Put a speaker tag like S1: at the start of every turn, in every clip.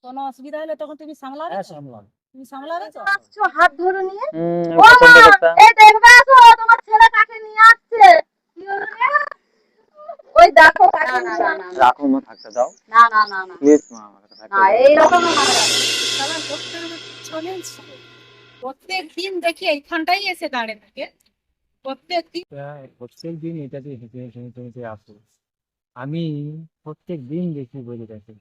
S1: কোনো অসুবিধা হলে তখন তুমি সামলাবে
S2: হ্যাঁ
S1: তো?
S2: সামলাম।
S1: তুমি সামলাবে তো?
S3: আসছো হাত ধরে নিয়ে।
S2: আমি
S3: ও মা,
S2: পছন্দ করতাম।
S3: এই দেখবে আসো, তোমার ছেলে কাকে নিয়ে আসছে। কি হলো রে? ওই দেখো কাকে নিয়ে আসছে।
S2: রাখো মা, থাকতে দাও
S3: না না না না
S2: প্লিজ মা, আমার কাছে থাকতে
S3: না,
S2: দাও।
S3: এইরকম হবে না।
S1: তাহলে করতে হবে চলে এসো। প্রত্যেক দিন দেখি এইখানটাই এসে দাঁড়িয়ে থাকে প্রত্যেক দিন।
S2: প্রত্যেক দিন এটাতে হেঁটে হেঁটে হেঁটে হেঁটে আসো। আমি প্রত্যেক দিন দেখি বলিটাকে,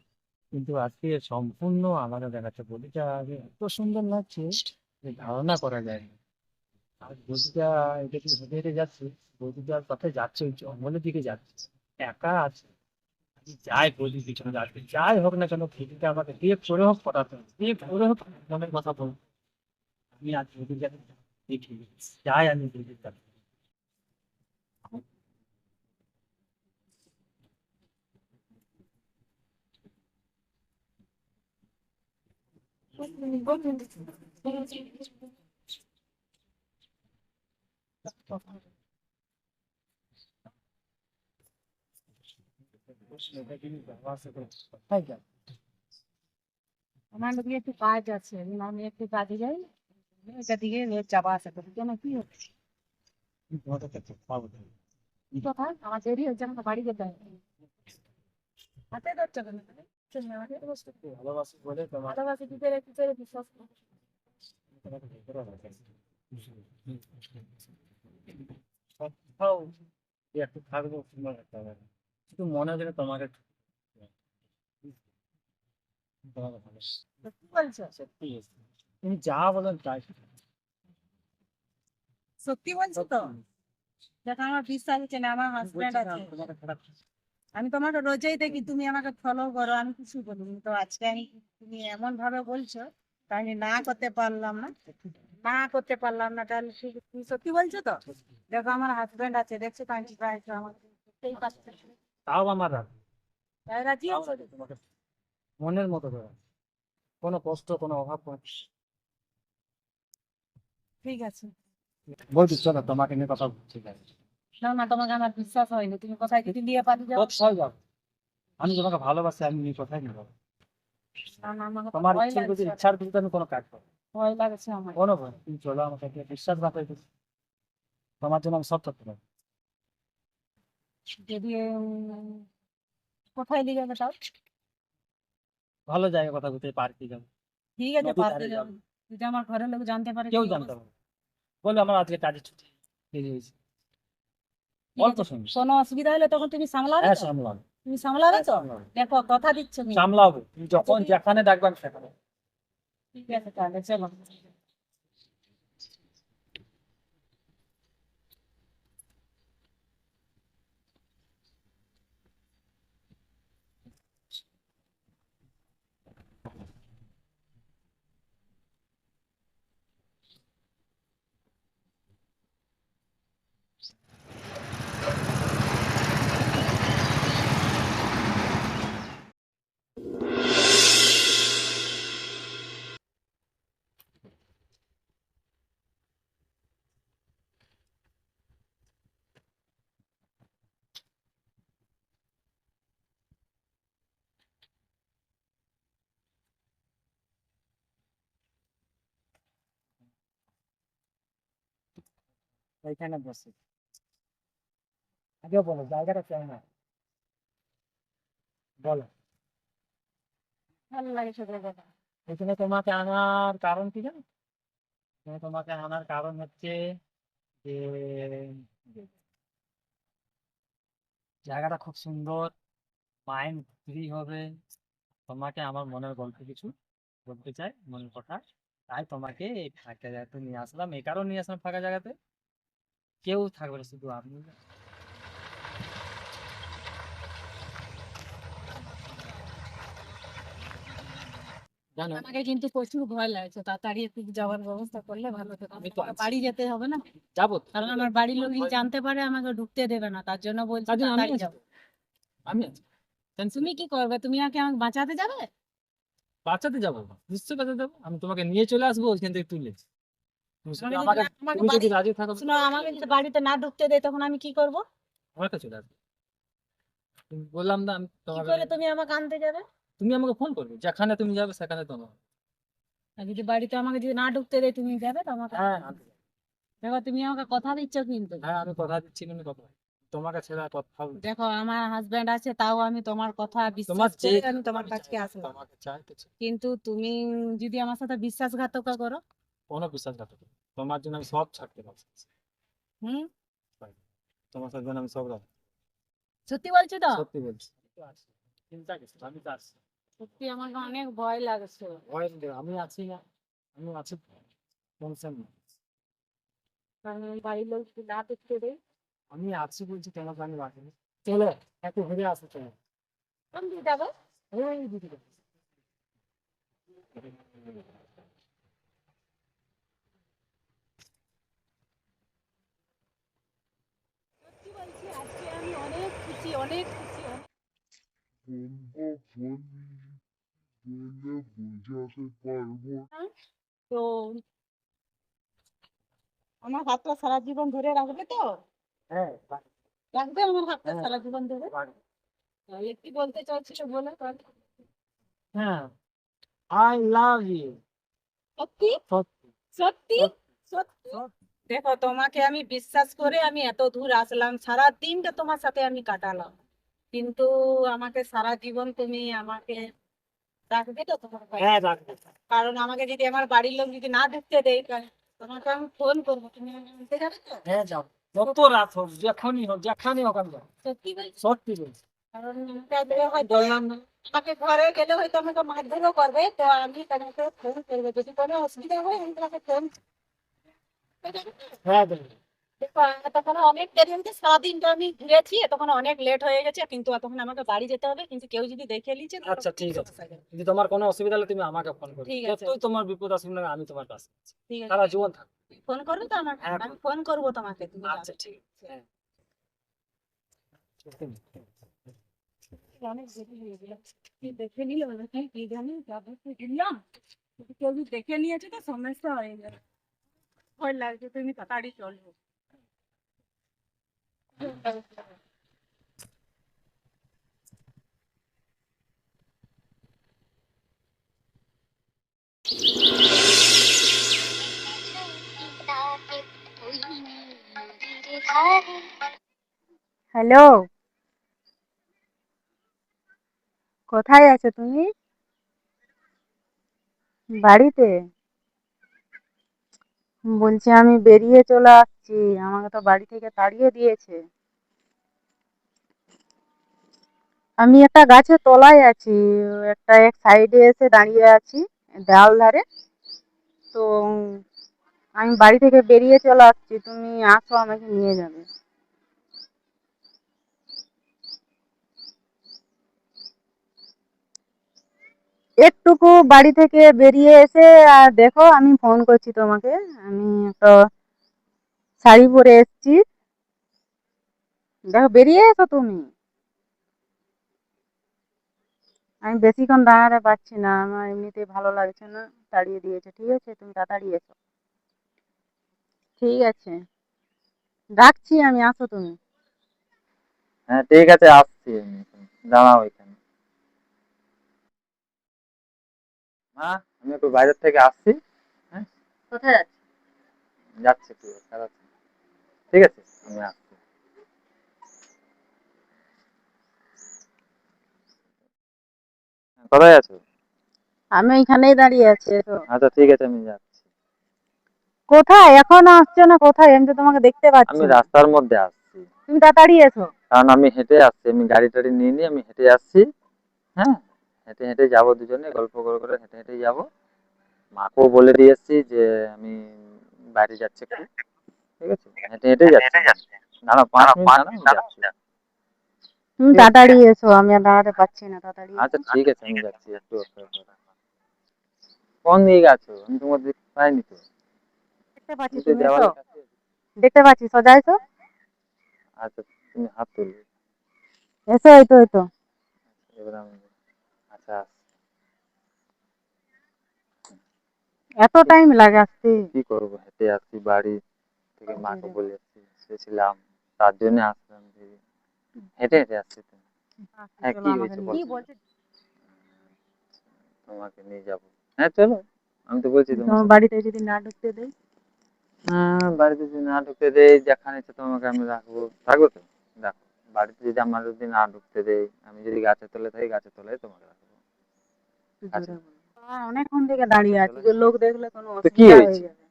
S2: কিন্তু আজকে সম্পূর্ণ আলাদা দেখাচ্ছে। বলিটা আগে এত সুন্দর লাগছে যে ধারণা করা যায় না। আর বলিটা এটা কি হেঁটে হেঁটে যাচ্ছে, বলিটার পথে যাচ্ছে ওই জঙ্গলের দিকে যাচ্ছে, একা আছে। আমি যাই বলি পিছনে যাচ্ছে, যাই হোক না কেন বলিটা আমাকে দিয়ে করে হোক পটাতে হবে, দিয়ে করে হোক মনের কথা বলবো। আমি আজ বলিটাকে দেখি, যাই আমি বলিটা। তাই না?
S1: আমার দিকে একটু কাজ আছে, আমি একটু কাজে যাই। এটা দিকে যাবা আসা করি, কেন কি হচ্ছে?
S2: তোমাদের কাছে পাবো না।
S1: কি কথা? আমার দেরি হচ্ছে, আমাকে বাড়ি যেতে হবে। হাতে ধরছো কেন তুমি? চল না, আমাকে বসতে
S2: একটু ভালোবাসি বলে তোমার
S1: ভালোবাসি কি করে বিশ্বাস করো?
S2: তোমাকে ভেতরে রাখা আছে। কোথাও যে একটু থাকবো সুন্দর একটা হবে। শুধু মনে হয় যেন তোমাকে তোমাকে ভালো।
S1: সত্যি বলছো?
S2: সত্যি তুমি যা বলেন তাই।
S1: সত্যি বলছো তো? দেখো আমার বিশ্বাস হচ্ছে না, আমার হাজবেন্ড
S2: বলছি না
S1: আছে।
S2: তোমাকে খারাপ।
S1: আমি তোমাকে রোজই দেখি, তুমি আমাকে ফলো করো, আমি কিছু বলিনি তো। আজকে তুমি এমন ভাবে বলছো, তাই আমি না করতে পারলাম না। না করতে পারলাম না, তাহলে তুমি সত্যি বলছো তো? দেখো আমার হাজবেন্ড আছে, দেখছো তো আমি প্রায় আমাকে করতেই পারছে না।
S2: তাও আমার রাগ।
S1: তাই রাজি
S2: তাও
S1: আছো?
S2: রাগ তোমাকে মনের মতো করে, কোনো কষ্ট কোনো অভাব কোনো
S1: ঠিক আছে।
S2: বলছি। চলো তোমাকে নিয়ে কথা বলছি।
S1: না না, তোমাকে আমার বিশ্বাস হয়নি, তুমি কোথায় কিছু দিয়ে পাঠিয়ে যাও।
S2: কোথায় যাবো? আমি তোমাকে ভালোবাসি, আমি নিয়ে কোথায় নিয়ে যাবো?
S1: না না, আমাকে তো
S2: তোমার
S1: ভয়
S2: ইচ্ছের প্রতি
S1: লাগছে,
S2: ইচ্ছার প্রতি তো আমি কোনো কাজ করবো না।
S1: ভয় লাগছে আমার।
S2: কোনো ভয় নেই। তুমি চলো আমাকে, একটা বিশ্বাস রাখো একটু। তোমার জন্য আমি সব করতে পারি।
S1: যদি কোথায় নিয়ে যাবে তাও?
S2: ভালো জায়গা, কথা বলতে পার্কে যাবো,
S1: ঠিক আছে,
S2: নদীর
S1: পার্কে
S2: ধারে
S1: যাবো।
S2: যাবো।
S1: যদি আমার ঘরের লোক জানতে পারে
S2: কেউ
S1: কি
S2: জানতে
S1: অবস্থা?
S2: পারবে না। বলে আমার আজকে কাজের ছুটি বেরিয়ে গেছি।
S1: ঠিক
S2: অল্প
S1: আছে,
S2: সময়।
S1: কোনো অসুবিধা হলে তখন তুমি সামলাবে
S2: হ্যাঁ
S1: তো?
S2: সামলাবো।
S1: তুমি সামলাবে তো?
S2: সামলাবো।
S1: দেখো কথা দিচ্ছ কিন্তু।
S2: সামলাবো, তুমি যখন যেখানে ডাকবে আমি সেখানে।
S1: ঠিক আছে তাহলে চলো।
S2: ওইখানে বসে আগে বলো জায়গাটা কেমন আছে? বলো।
S1: ভালো লাগে সেগুলো কথা।
S2: এখানে তোমাকে আনার কারণ কি জানো? এখানে তোমাকে আনার কারণ হচ্ছে যে জায়গাটা খুব সুন্দর, মাইন্ড ফ্রি হবে। তোমাকে আমার মনের গল্প কিছু বলতে চাই, মনের কথা। তাই তোমাকে এই ফাঁকা জায়গাতে নিয়ে আসলাম, এই কারণে নিয়ে আসলাম ফাঁকা জায়গাতে। কেউ থাকবে না, শুধু আপনি। জানো
S1: আমাকে কিন্তু প্রচুর ভয় লাগছে, তাড়াতাড়ি একটু যাওয়ার ব্যবস্থা করলে ভালো হতো।
S2: আমি তো
S1: আমাকে
S2: আছি।
S1: বাড়ি যেতে হবে না?
S2: যাবো তো।
S1: কারণ আমার বাড়ির লোক যদি জানতে পারে আমাকে ঢুকতে দেবে না, তার জন্য বলছি
S2: তার জন্য আমি
S1: তাড়াতাড়ি
S2: আছি
S1: যাও।
S2: তো। আমি আছি।
S1: তুমি কি করবে? তুমি আমাকে বাঁচাতে যাবে?
S2: বাঁচাতে যাবো না, নিশ্চয়ই বাঁচাতে যাবো। আমি তোমাকে নিয়ে চলে আসবো ওইখান থেকে তুলে। তুমি শুধু
S1: আমাকে যদি
S2: আমাকে,
S1: আমাকে
S2: তুমি যদি
S1: বাড়ি
S2: রাজি থাকো
S1: শোনো, আমাকে যদি বাড়িতে না ঢুকতে দেয় তখন আমি কি করব?
S2: আমার কাছে চলে আসবে। তুমি বললাম না আমি
S1: কি
S2: তোমাকে
S1: করে তুমি আমাকে আনতে যাবে?
S2: তুমি আমাকে ফোন করবে, যেখানে তুমি যাবে সেখানে তোমার।
S1: আর যদি বাড়িতে আমাকে যদি না ঢুকতে দেয় তুমি যাবে তো আমাকে?
S2: হ্যাঁ
S1: দেখো তুমি আমাকে কথা দিচ্ছ কিন্তু।
S2: হ্যাঁ, আমি কথা দিচ্ছি, কিন্তু কথা তোমাকে ছেড়ে আর কথা বলবো না।
S1: দেখো আমার হাজবেন্ড আছে, তাও আমি তোমার কথা
S2: তোমার
S1: বিশ্বাস
S2: যে
S1: করে আমি তোমার কাছে আসলাম,
S2: তোমাকে চাইতেছি,
S1: কিন্তু তুমি যদি আমার সাথে বিশ্বাসঘাতকতা করো।
S2: কোনো বিশ্বাসঘাতক না। তোমার জন্য আমি সব ছাড়তে পারছি।
S1: হুম,
S2: তোমার সাথে আমি সব রাখি।
S1: সত্যি বলছো তো?
S2: সত্যি বলছি। চিন্তা কিছু না, আমি তো আছি।
S1: সত্যি আমাকে অনেক ভয় লাগছে।
S2: ভয় নেই, আমি আছি না, আমি আছি, টেনশন নেই।
S1: কারণ আমি বাড়ির লোক যদি না দেখতে দেয়।
S2: আমি আছি বলছি, তোমাকে আমি রাখিনি। চলে একটু ঘুরে আসো, চলে
S1: কোন দিকে যাবো?
S2: এই দিদি।
S1: সত্যি বলছি আজকে আমি অনেক খুশি, অনেক খুশি, অনেক। তো আমার হাতটা সারা জীবন ধরে রাখবে তো?
S2: হ্যাঁ
S1: রাখবে আমার হাতটা
S2: হ্যাঁ
S1: সারা জীবন ধরে? তাহলে কি বলতে চাইছো বলো তাহলে।
S2: হ্যাঁ, আই লাভ ইউ।
S1: সত্যি?
S2: সত্যি
S1: সত্যি?
S2: সত্যি
S1: সত্যি?
S2: সত্যি।
S1: দেখো তোমাকে আমি বিশ্বাস করে আমি এত দূর আসলাম, সারা দিনটা তোমার সাথে আমি কাটালাম, কিন্তু আমাকে সারা জীবন তুমি আমাকে রাখবে তো তোমার কাছে?
S2: হ্যাঁ রাখবো।
S1: কারণ আমাকে যদি আমার বাড়ির লোক যদি না ঢুকতে দেয় তোমাকে আমি ফোন করবো, তুমি আমাকে আনতে যাবে তো?
S2: হ্যাঁ যাও, যত রাত হোক, যখনই হোক, যেখানে হোক আমি যাবো।
S1: সত্যি বলছি?
S2: সত্যি বলছি।
S1: কারণ আমাকে হয়তো
S2: বললাম না।
S1: আমাকে ঘরে গেলে হয়তো আমাকে মারধরও করবে, তো আমি তোমাকে ফোন করবো যদি কোনো অসুবিধা হয়, আমি তোমাকে ফোন করবো।
S2: হ্যাঁ দেবো।
S1: দেখো তখন অনেক দেরি হয়েছে, সারাদিনটা আমি ঘুরেছি, তখন অনেক লেট হয়ে গেছে, কিন্তু তখন আমাকে বাড়ি যেতে হবে, কিন্তু কেউ যদি দেখে নিচ্ছে তাহলে
S2: আচ্ছা
S1: খুব
S2: ঠিক আছে,
S1: সমস্যা হয়ে যাবে।
S2: যদি তোমার কোনো অসুবিধা হলে তুমি আমাকে ফোন করবে,
S1: ঠিক আছে,
S2: যতই তোমার বিপদ আসুক না, আমি তোমার পাশে আছি।
S1: ঠিক
S2: সারা
S1: আছে।
S2: জীবন থাকবে।
S1: ফোন করবে তো আমাকে?
S2: হ্যাঁ
S1: আমি ফোন করবো তোমাকে, তুমি
S2: আচ্ছা
S1: যাবে।
S2: ঠিক আছে। হ্যাঁ
S1: অনেক দেরি হয়ে গেল, কি দেখে নিল নাকি কি জানি, যাবো তো দিলাম, কিন্তু কেউ যদি দেখে নিয়েছে তো সমস্যা হয়ে যাবে। ভয় লাগছে, তুমি তাড়াতাড়ি চলো। হ্যালো, কোথায় আছো তুমি? বাড়িতে? বলছি আমি বেরিয়ে চলে আসছি, আমাকে তো বাড়ি থেকে তাড়িয়ে দিয়েছে। আমি একটা গাছের তলায় আছি, একটা এক সাইডে এসে দাঁড়িয়ে আছি দেওয়াল ধারে। তো আমি বাড়ি থেকে বেরিয়ে চলে আসছি, তুমি আসো আমাকে নিয়ে যাবে। একটুকু বাড়ি থেকে বেরিয়ে এসে আর দেখো আমি ফোন করছি তোমাকে, আমি একটা শাড়ি পরে এসেছি, দেখো বেরিয়ে এসো তুমি। আমি বেশিক্ষণ দাঁড়াতে পারছি না, আমার এমনিতে ভালো লাগছে না, তাড়িয়ে দিয়েছে। ঠিক আছে, তুমি তাড়াতাড়ি এসো। ঠিক আছে, রাখছি আমি, আসো তুমি।
S2: হ্যাঁ ঠিক আছে, আসছি আমি, দাঁড়াও এখানে। মা, আমি একটু বাইরের থেকে আসছি। হ্যাঁ
S3: কোথায় যাচ্ছ?
S2: যাচ্ছি, একটু বেড়াচ্ছি। ঠিক আছে, আমি আসছি। কোথায় আছো?
S1: আমি এখানেই দাঁড়িয়ে আছি, এসো।
S2: আচ্ছা ঠিক আছে, আমি যাচ্ছি।
S1: কোথায় এখনো আসছো না? কোথায়? আমি তো তোমাকে দেখতে পাচ্ছি
S2: আমি
S1: না।
S2: রাস্তার মধ্যে আসছি,
S1: তুমি তাড়াতাড়ি এসো।
S2: কারণ আমি হেঁটে আসছি, আমি গাড়ি টাড়ি নিয়ে নিয়ে আমি হেঁটে আসছি। হ্যাঁ, হেঁটে হেঁটে যাবো, দুজনে গল্প করে করে হেঁটে হেঁটে যাবো। মাকেও বলে দিয়ে এসছি যে আমি বাইরে যাচ্ছি একটু। ঠিক আছে, হেঁটে হেঁটে যাচ্ছি। দাঁড়া, 5 মিনিট দাঁড়া, আমি যাচ্ছি।
S1: তুমি
S2: ঠিক আছে,
S1: তাড়াতাড়ি এসো, আমি আর দাঁড়াতে পারছি না, তাড়াতাড়ি
S2: আচ্ছা
S1: এসো।
S2: ঠিক আছে, আমি যাচ্ছি, একটু অপেক্ষা করো। কোন দিকে আছো? আমি তোমার দিকে পাইনি তো।
S1: দেখতে পাচ্ছি,
S2: তুমি তো
S1: তুমি এসো।
S2: দেওয়ালের কাছে।
S1: দেখতে পাচ্ছি, সোজা এসো।
S2: আচ্ছা, তুমি হাত তুলবে।
S1: এসো, এই তো, এই তো।
S2: এবার আমি, আচ্ছা
S1: এত টাইম লাগে আসতে?
S2: কি করবো, হেঁটে আসছি, বাড়ি থেকে মাকে
S1: আরে,
S2: বলে এসেছিলাম, তার জন্য আসলাম যে হেঁটে হেঁটে আসছি তো।
S1: আসতে
S2: হ্যাঁ,
S1: চলো
S2: কি
S1: আমাকে
S2: হয়েছে
S1: নিয়ে।
S2: বল।
S1: কি বলছে?
S2: তোমাকে নিয়ে যাব। হ্যাঁ চলো, আমি তো বলছি তোমার
S1: তোমার
S2: সাথে।
S1: বাড়িতে যদি না ঢুকতে দেয়?
S2: হ্যাঁ, বাড়িতে যদি না ঢুকতে দেয়, যেখানে ইচ্ছে তোমাকে আমি রাখবো, থাকবো তো। দেখো, বাড়িতে যদি আমার যদি না ঢুকতে দেয়, আমি যদি গাছের তলে থাকি, গাছের তলায় তোমাকে রাখবো। আচ্ছা,
S1: অনেকক্ষণ থেকে দাঁড়িয়ে আছি,
S2: চলে
S1: যে লোক দেখলে কোনো
S2: তো কি
S1: অসুবিধা হয়ে
S2: হয়েছে?
S1: যাবে।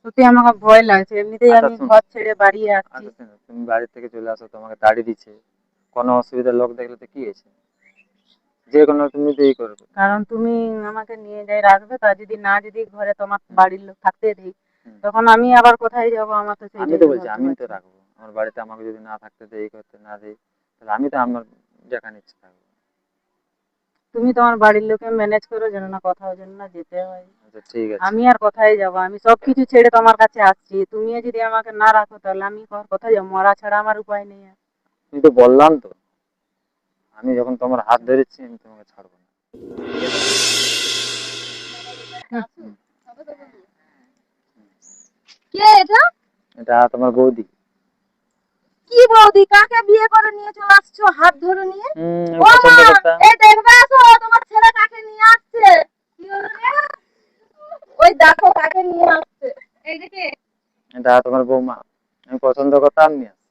S1: সত্যি আমাকে ভয় লাগছে, এমনিতেই
S2: আচ্ছা
S1: আমি
S2: শোনো,
S1: ঘর ছেড়ে বাড়িয়ে আসছি।
S2: আচ্ছা শোনো, তুমি বাড়ি থেকে চলে আসো, তোমাকে তাড়ি দিচ্ছে, কোনো অসুবিধা লোক দেখলে তো কি হয়েছে? যে কোনো তুমি তো এই করবে।
S1: কারণ তুমি আমাকে নিয়ে যাই রাখবে, তা যদি ঘরে তোমার বাড়ির লোক থাকতে দেই,
S2: হুম।
S1: তখন আমি আবার কোথায় যাব, আমার তো
S2: আমি
S1: সেইটাই
S2: তো
S1: তো
S2: বলছি,
S1: ভাবতে
S2: আমি তো
S1: পারছি না।
S2: রাখবো আমার বাড়িতে, আমাকে যদি না থাকতে দেয়, এই করতে না দেয়, তাহলে আমি তো আমার যেখানে ইচ্ছে থাকবো।
S1: তুমি তোমার বাড়ির লোকে ম্যানেজ করো, যেন না কোথাও যেন না যেতে হয়।
S2: আচ্ছা ঠিক আছে।
S1: আমি আর কোথায় যাব? আমি সবকিছু ছেড়ে তোমার কাছে আসছি, তুমিও যদি আমাকে না রাখো, তাহলে আমি কোথায় যাবো? মরা ছাড়া আমার উপায় নেই আর।
S2: তুমি তো বললাম তো, আমি যখন তোমার হাত ধরেছি, আমি তোমাকে ছাড়বো না। হুম।
S3: কে এটা?
S2: এটা তোমার বৌদি।
S3: কি বৌদি? কাকে বিয়ে করে নিয়ে চলে আসছো হাত ধরে নিয়ে?
S2: আমি
S3: ও
S2: পছন্দ
S3: মা,
S2: করতাম।
S3: এই দেখবে আসো, তোমার ছেলে কাকে নিয়ে আসছে। কি হলো রে? ওই দেখো কাকে নিয়ে আসছে। এই দেখে
S2: এটা তোমার বৌমা, আমি পছন্দ করতাম নিয়ে আসি।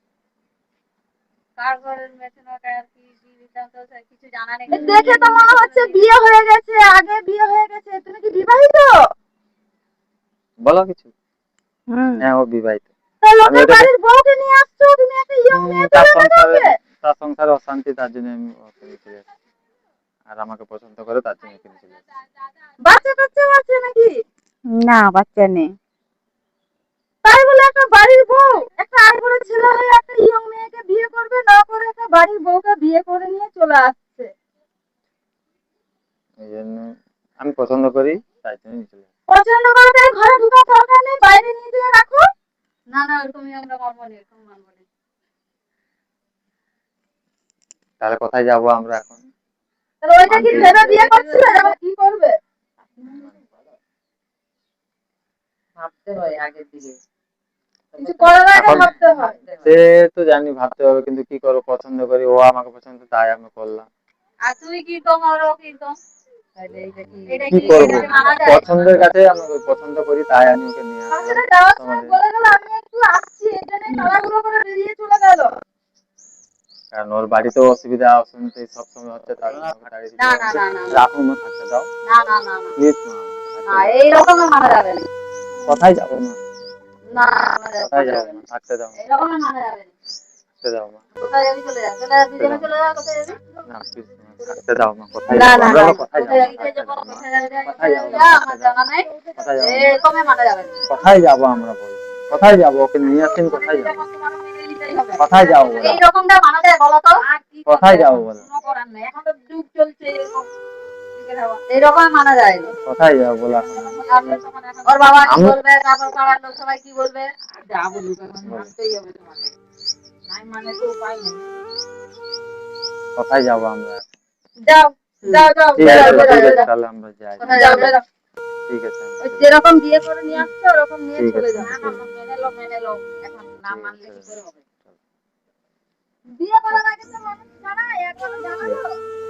S3: কার ঘরের মেশিন ওটা আর কি দিতাম তো কিছু জানা নেই। দেখে তো মনে হচ্ছে বিয়ে হয়ে গেছে, আগে বিয়ে হয়ে গেছে। তুমি কি বিবাহিত?
S2: বলো কিছু।
S1: হুম।
S2: হ্যাঁ, ও বিবাহিত।
S3: তা
S2: আমি
S3: লোকের
S2: ওটাকে
S3: বাড়ির বউকে নিয়ে আসছো, তুমি একটা ইয়ং মেয়ে
S2: তার
S3: পেলে না
S2: সংসারে,
S3: ওকে?
S2: তার সংসারে অশান্তি, তার জন্য আমি ওকে নিয়ে চলে আসি। আর আমাকে পছন্দ করে, তার জন্য ওকে নিয়ে চলে আসি।
S3: বাচ্চা কাচ্চাও আছে নাকি?
S1: না, বাচ্চা নেই।
S3: তাই বলে একটা বাড়ির বউ একটা আইবুড়ো ছেলে হয়ে একটা ইয়ং মেয়েকে বিয়ে করবে না, করে একটা বাড়ির বউকে বিয়ে করে নিয়ে চলে আসছে।
S2: এই জন্য আমি পছন্দ করি, তাই জন্য নিয়ে চলে আসি।
S3: পছন্দ করে তাই ঘরে ঢুকা দরকার নেই, বাইরে নিয়ে যেয়ে রাখো। না না, ওরকমই আমরা মানবো না, এরকম মানবো না।
S2: তাহলে কোথায় যাবো আমরা এখন?
S3: তাহলে ওইটা কি ভেবে বিয়ে করছিলে, এবার কি করবে?
S1: ভাবতে হয় আগের দিকে।
S3: কিছু করার আগে
S2: এখন
S3: ভাবতে হয়।
S2: সে তো জানি ভাবতে হবে, কিন্তু কি করবো, পছন্দ করি, ও আমাকে পছন্দ, তাই আমি করলাম।
S3: আর তুই কি কম আর ও কি কম? এটা
S2: কি
S3: কি
S2: করবো,
S3: এটা মানা যায়?
S2: পছন্দের কাছে আমি ওকে পছন্দ করি, তাই আমি ওকে নিয়ে আসলাম
S3: তাহলে যাওয়ার সময়
S2: তোমাদের।
S3: বলে গেল আমি একটু আসছি, এই জন্য তাড়াহুড়ো করে বেরিয়ে চলে গেল।
S2: কারণ ওর বাড়িতেও অসুবিধা অসুবিধা সবসময় হচ্ছে, তার জন্য ওকে তাড়িয়ে দিতে
S3: না
S2: হবে।
S3: না না না না
S2: রাখো, মা থাকতে দাও
S3: না না না না
S2: প্লিজ, মা আমাকে
S3: না,
S2: থাকতে দাও।
S3: এই রকমের মানা যাবে না।
S2: কোথায় যাবো মা?
S3: না, মানা
S2: কোথায় যাবো
S3: যাবে
S2: মা?
S3: না,
S2: থাকতে দাও,
S3: এই রকমের মানা যাবে না।
S2: থাকতে দাও মা।
S3: কোথায় যাবি চলে যা, চলে যা, দুজনে চলে যা, কোথায় যাবি?
S2: না প্লিজ, থাকতে দাও মা। কোথায়
S3: না
S2: যাবো
S3: না
S2: আমরা?
S3: না,
S2: কোথায়
S3: কোথায়
S2: যাবো?
S3: যাবি
S2: থাকতে দাও মা।
S3: কোথায় যাবি
S2: কোথায় যাবো মা?
S3: যা,
S2: থাকতে
S3: আমার
S2: দাও।
S3: জানা নাই।
S2: কোথায় যাবো
S3: এই
S2: মা?
S3: রকমের মানা যাবে না।
S2: কোথায় যাবো আমরা বলো? কোথায় যাবো? ওকে নিয়ে আসেন, কোথায় যাবো?
S3: যখন তোমাকে মেনে নিতেই হবে।
S2: কোথায় যাবো বলো?
S3: এই রকমটা মানা যায় বলো তো? আর কি করবে
S2: কোথায় যাবো
S3: এখন?
S2: বলো?
S3: কোনো করার নেই, এখন তো যুগ চলছে এরকম। এই রকম মানা যায় না।
S2: কোথায় যাবো বলো এখন?
S3: ওর বাবা কি
S2: আমি
S3: বলবে, তারপর পাড়ার লোক সবাই কি বলবে? যা বলুক এখন
S2: বলো,
S3: মানতেই হবে তোমাকে। নাই মানে তো উপায় নেই।
S2: কোথায় যাবো আমরা?
S3: যাও যাও যাও,
S2: ঠিক
S3: বেরো
S2: আছে,
S3: বেরো
S2: ঠিক আছে,
S3: বেরো।
S2: তাহলে আমরা যাই।
S3: কোথায় যাও বেরো।
S2: ঠিক আছে,
S3: ওই যেরকম বিয়ে করে নিয়ে আসছো ওরকম নিয়ে
S2: ঠিক
S3: চলে
S2: আছে,
S3: যাও।
S2: ঠিক আছে।
S3: মেনে লো এখন না
S2: ঠিক
S3: মানলে
S2: আছে,
S3: কি করে হবে? বিয়ে করার আগে তো মানুষ জানায়, এখনো
S2: ঠিক
S3: জানালো।
S2: আছে।